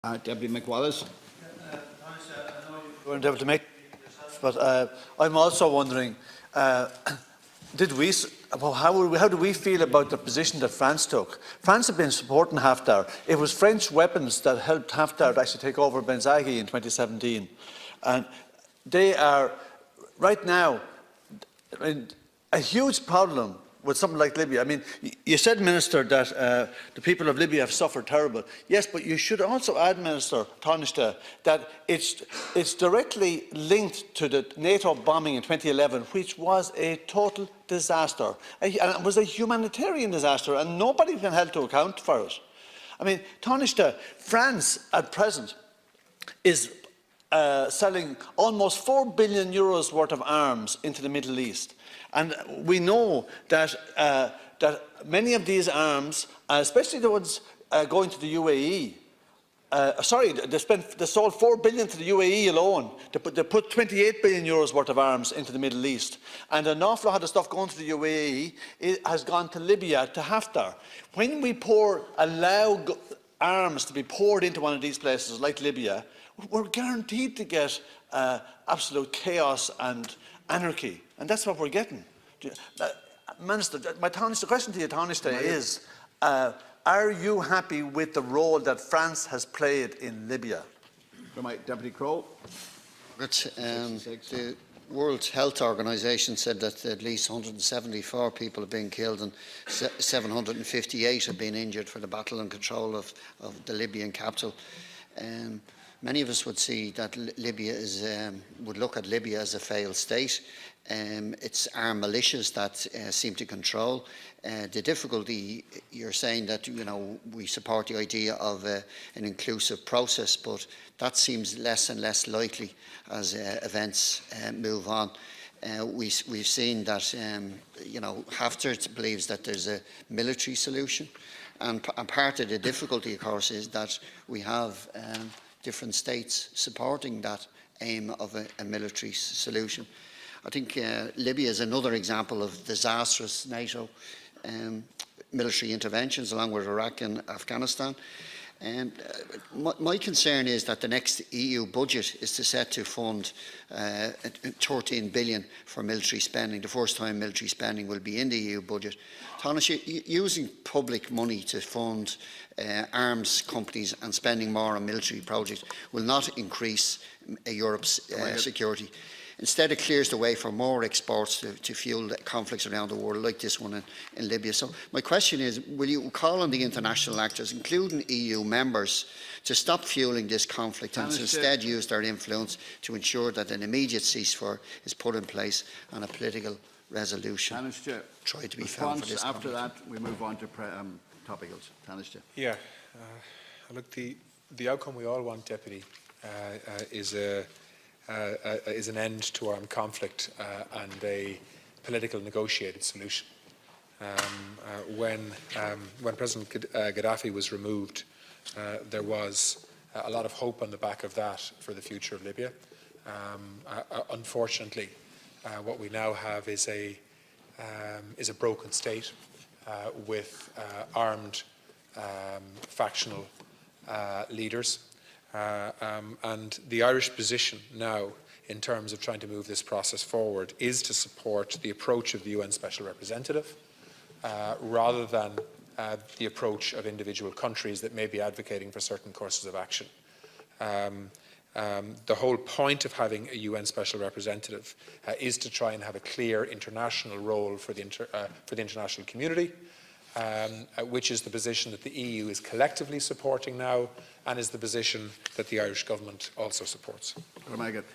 Deputy Mick Wallace. I know you weren't able to make it yourself, but I'm also wondering, how do we feel about the position that France took? France had been supporting Haftar. It was French weapons that helped Haftar to actually take over Benghazi in 2017. And they are, right now, a huge problem with something like Libya. I mean, you said, Minister, that the people of Libya have suffered terrible. Yes, but you should also add, Minister Tánaiste, that it's directly linked to the NATO bombing in 2011, which was a total disaster. And it was a humanitarian disaster, and nobody can held to account for it. I mean, Tánaiste, France at present is selling almost €4 billion worth of arms into the Middle East. And we know that, that many of these arms, especially the ones going to the UAE, they sold $4 billion to the UAE alone. They put €28 billion worth of arms into the Middle East. And an awful lot of stuff going to the UAE has gone to Libya, to Haftar. When we allow arms to be poured into one of these places like Libya, we're guaranteed to get absolute chaos and anarchy. And that's what we're getting. Minister, the question to you, Tánaiste, is, are you happy with the role that France has played in Libya? Deputy Crowe. The World Health Organization said that at least 174 people have been killed and 758 have been injured for the battle and control of the Libyan capital. Many of us would see that Libya would look at Libya as a failed state. It's armed militias that seem to control. The difficulty, you're saying that we support the idea of an inclusive process, but that seems less and less likely as events move on. We've seen that Haftar believes that there's a military solution, and part of the difficulty, of course, is that we have different states supporting that aim of a military solution. I think Libya is another example of disastrous NATO military interventions along with Iraq and Afghanistan. And my concern is that the next EU budget is set to fund 13 billion for military spending. The first time military spending will be in the EU budget. Tánaiste, using public money to fund arms companies and spending more on military projects will not increase Europe's security. Instead, it clears the way for more exports to fuel conflicts around the world, like this one in Libya. So my question is, will you call on the international actors, including EU members, to stop fueling this conflict and to instead use their influence to ensure that an immediate ceasefire is put in place and a political resolution try to be found for this conflict? After that, we move on to topicals. Tánaiste. Yeah. Look, the outcome we all want, Deputy, is an end to armed conflict and a political negotiated solution. When President Gaddafi was removed, there was a lot of hope on the back of that for the future of Libya. Unfortunately, what we now have is a broken state with armed factional leaders. And the Irish position now, in terms of trying to move this process forward, is to support the approach of the UN Special Representative rather than the approach of individual countries that may be advocating for certain courses of action. The whole point of having a UN Special Representative is to try and have a clear international role for the international community, which is the position that the EU is collectively supporting now, and is the position that the Irish government also supports. Very good.